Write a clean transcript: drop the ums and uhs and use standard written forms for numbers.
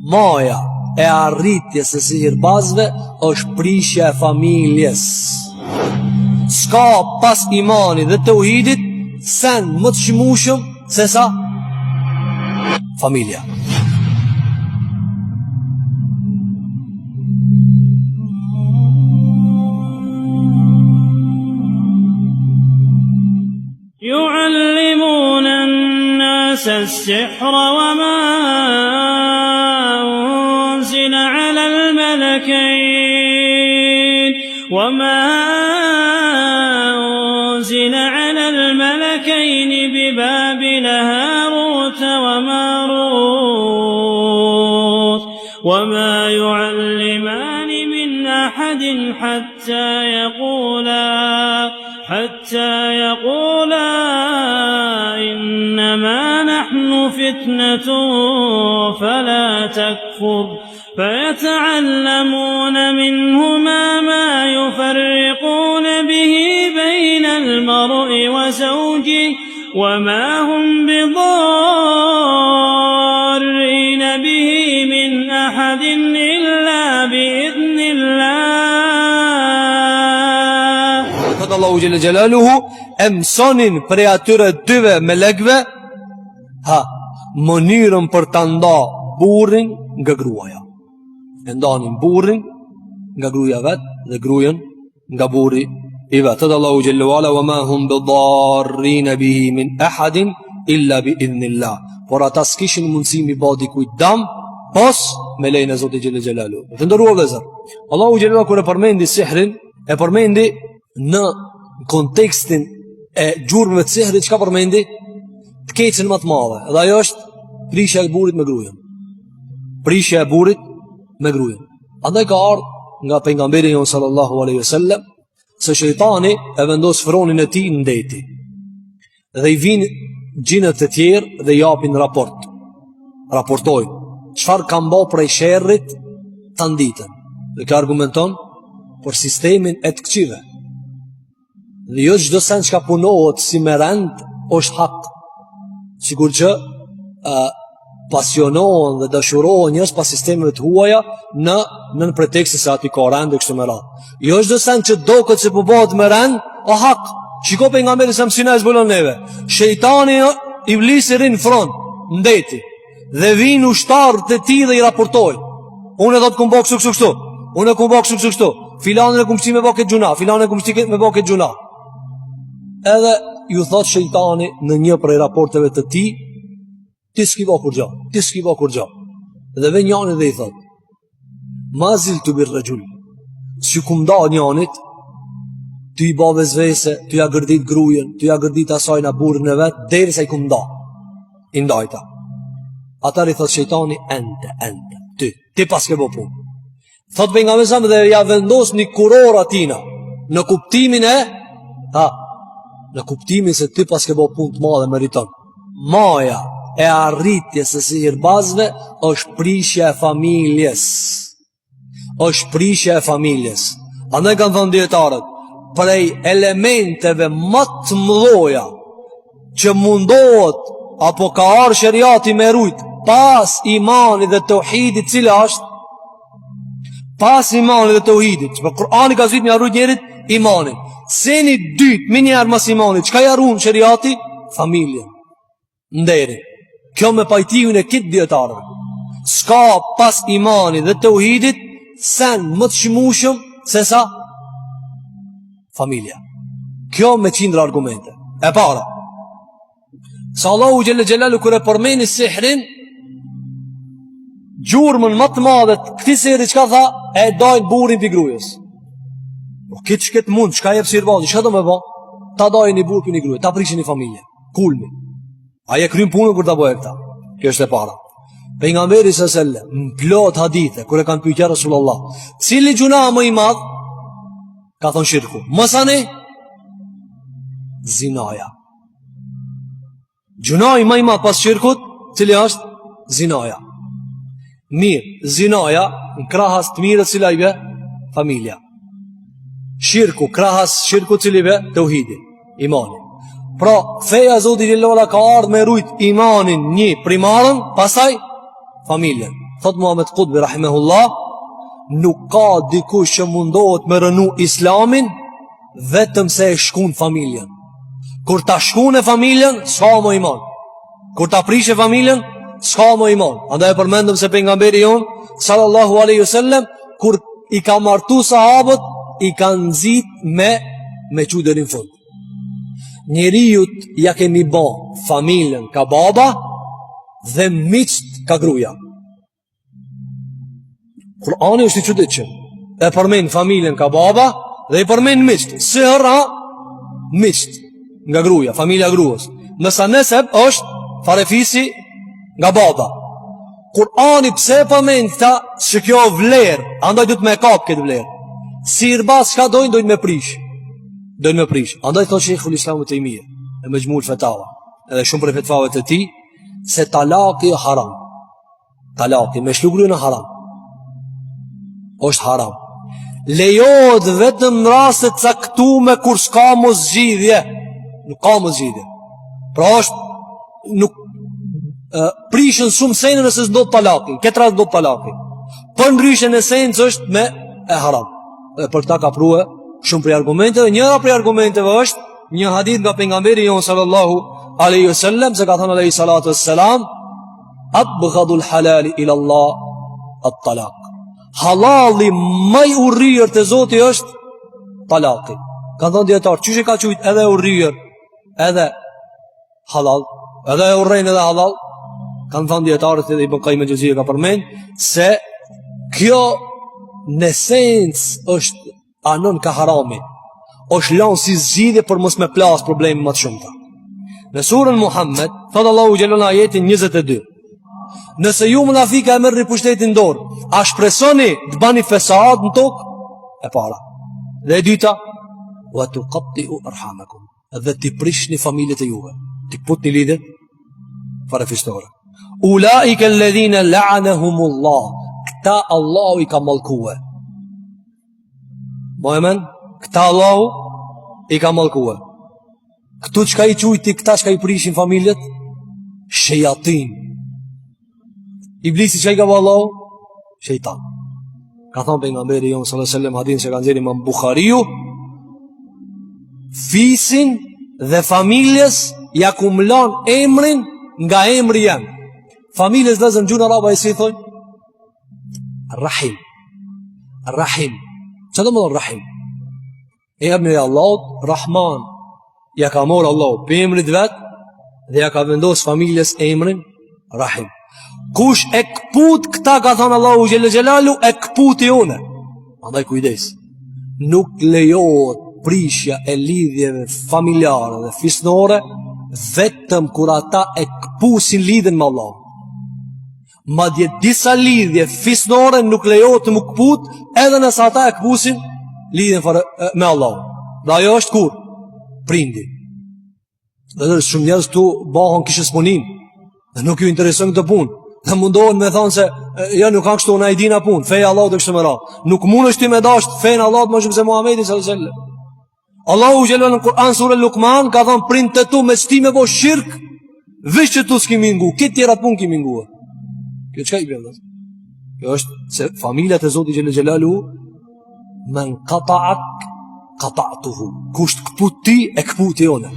Maja e arritjes së sihirbazëve është prishja e familjes. S'ka pas imanit dhe tauhidit sen më të çmueshëm se sa familja. يعلمون الناس السحر وما أنزل على الملكين ببابل هاروت وماروت وما يعلمان من أحد حتى يقولا إنما نحن فتنة فلا تكفر فيتعلمون منهما ما يفرقون به بين المرء وزوجه وما هم بضارين به من أحد إلا بإذن الله. Allahu Gjelle Gjelaluhu e mësonin prej atyre dyve melekve mënyrën për të nda burrin nga gruaja. E ndanin burrin nga gruaja vet dhe grujen nga burri i vet. Thot Allahu Gjelle Wala wa ma hum bidarrin bihi min ahadin illa bi idhnillah. Por ata s'kishin mundësi mi ba dikujt dam pos me lejnë e Zotit Gjelle Gjelaluhu. Të ndëruar vëllezër, Allahu Gjelle Wala kur e përmendi sihrin, e përmendi në kontekstin e gjurmëve të sihrit. Çka përmendi? Të keqen më të madhe. Dhe ajo është prishja e burrit me gruajen. Prishja e burrit me gruajen. Andaj ka ardhur nga pejgamberi jon sallallahu alaihi wasallam se shejtani e vendos fronin e tij në deti. Dhe i vinë gjinët e tjerë dhe i japin raport. Raportojnë çfarë kanë bërë prej sherrit tan ditën. Dhe ka argumenton për sistemin e të këqive. Dhe jo çdo sen që ka punohet si me rend është hak. Sigur që pasionohen dhe dashurohen njës pas sistemeve të huaja në pretekst se ati ka rend dhe kështu me radhë. Jo çdo sen që do këtë se përbëhet me rend o hak. Shiko pejgamberi sa mësina e zbulon neve. Shejtani iblisi rinë front ndeti dhe vinë ushtarët të tij dhe i raportojnë. Unë do të kumbo kështu. Unë e kumbo kështu. Filanin e kumshti me bë këtë gjuna, filanin e kumshti me bë këtë gjuna. Edhe ju thot shejtani në një prej raporteve të tij, ti s'ki bë kur gjë. Dhe vjen njëri dhe i thot: "Mazil tu bir rajul." Si kum da njanit, ty i ba vezvese, ty ja gërdit grujen, ty ja gërdit asaj na burrin e vet, derisa i kum da. I ndajta. Atar i thot shejtani: "Ente, ti pas ke bë punë." Thot pejgamberi sa dhe ja vendos një kuror atina në kuptimin në kuptimin se ti pas ke bë punë të madhe meriton. Maja e arritjes së sihirbazëve është prishja e familjes. Andaj kanë thënë dietarët, prej elementeve më të mëdha që mundohet apo ka ardhur sheriati me rujt pas imanit dhe tauhidit, cila është pas imanit dhe tauhidit. Që Kur'ani ka zbritur me rujt njerit imanin. Seni dytë, minjarë mas imanit, qka jarun shëriati? Familjen, nderin. Kjo me pajtijun e kitë djetarëve. Ska pas imanit dhe të uhidit, sen më të shmushëm se sa familja. Kjo me qindra argumente. E para, sa Allahu Gjelle Gjelalu kër e përmeni sihrin, gjurmën më të madhet, këti sihri qka tha, e dajnë burin për grujës. Këtë që këtë mund, qka jep sirbazi, që do me ba? Ta dajnë një burë për një gruje, ta prishin një familje, kulmi. A je krym punën kur ta bëhe këta. Kjo është e para. Pejgamberi s.a.s. në plot hadithe, kër e kanë pyetja Rasulullah, cili gjuna më i madh? Ka thonë shirku. Mësani? Zinaja. Gjuna i më i madh pas shirkut, cili është? Zinaja. Mirë, zinaja në krahas të mirë cila i be? Familja. Shirku, krahas shirku cili be? Tauhidi, imani. Pra, feja Zoti Gjellola ka ardhë me rujt imanin një primarën, pasaj familjen. thot Muhammed Qutbi rahimahullah, nuk ka dikush që mundohet me rënu islamin vetëm se e shkun familjen. Kur ta shkun e familjen, s'ka mo iman. Kur ta prish e familjen, s'ka mo iman. Andaj e përmendëm se pejgamberi jon sallallahu alaihi wasallam kur i ka martu sahabët, i ka nxit me çuderin fund. Njeriut ja kemi bo familjen ka baba dhe miqt ka gruaja. Kur'ani është i çuditshëm. E përmend familjen ka baba dhe i përmend miqt. Si hëra miqt nga gruaja, familja gruas. Nësa neseb është farefisi nga baba. Kur'ani pse përmend këta që kjo vlerë, andaj du të me kap këtë vlerë. Si irbas çka dojnë me prish. Dojnë me prish. Andaj thot Sheikhul Islam Ibn Taymija e Majmu'ul Fatawa, edhe shumë prej fetvave të tij, se talaki është haram. Talaki me shlugrën e haram. Është haram. Lejohet vetëm në raste të caktuara kur s'ka mos zgjidhje. Nuk ka mos zgjidhje. Pra është nuk prishën shumë senën nëse s'do të talaki. Këtë rast do të talaki. Për ndryshën e senës është me e haram. Dhe për ta ka prue shumë prej argumenteve. Njëra prej argumenteve është një hadith nga pejgamberi jon sallallahu alaihi wasallam, se ka thënë alaihi salatu wassalam, abghadul halali ila Allah at-talaq. Halali më i urryer te Zoti është talaki. Ka thënë dietar, çish e ka thujt edhe urryer, edhe halal, edhe e urrejnë edhe halal. Kanë thënë dietarët edhe Ibn Qayyim el-Juzeyri ka përmend se kjo në esencë është anon ka harami. Është lanë si zgjidhje për mos me plas probleme më të shumta. Në surën Muhammed, thotë Allahu xhelal në ajetin 22. Nëse ju munafika e merrni pushtetin dorë, a shpresoni të bani fesad në tokë? E para. Dhe e dyta, wa tuqatti'u arhamakum. Dhe ti prishni familjet e juve. Ti putni lidhjet farefistore. Ulaika alladhina la'anahumullah. Këta Allahu i ka mallkuar. Mohemen, këta Allahu i ka mallkuar. Këtu çka i quajti, këta çka i prishin familjet? Shejatin. Iblisi çka i ka bëu Allahu? Shejtan. Ka thënë pejgamberi jon sallallahu alaihi wasallam hadith që ka nxjerrë Imam Buhariu, fisin dhe familjes ja kumlon emrin nga emri jam. Familjes dhe zënë gjuna raba e si thonj? Rahim. Rahim. Që do më dhe Rahim? E emri e Allahut, Rahman. Ja ka morë Allahut për emrit vetë dhe ja ka vendos familjes emrin Rahim. Kush e këput këta, ka thonë Allahu Gjellë Gjellalu, e këput i une. Andaj kujdes. Nuk lejohet prishja e lidhjeve familjare dhe fisnore vetëm kur ata e këpusin lidhen me Allah. Madje disa lidhje fisnore nuk lejohet të më këput edhe nësa ata e këpusin lidhen me Allah. Dhe ajo është kur? Prindi. Dhe dhe shumë njerëz tu bahon kishës punin dhe nuk ju interesën këtë punë. Dhe mundohen me thonë se ja nuk kanë kështu në ajdina punë, feja Allah dhe kështë më ra. Nuk mund është ti me dasht fejnë Allah më shumë se Muhammedi s.a.s. Allahu gjelën në Kur'an surë Lukman ka thonë prind të tu me sti me bo shirk, vish që tu s'ki mingu, këtë tjera të punë ki mingu. Kjo qka i bjellë? Kjo është se familja të Zoti Gjellë Gjellalu men kata'ak kata'tuhu. Kusht këput ti e këput i one.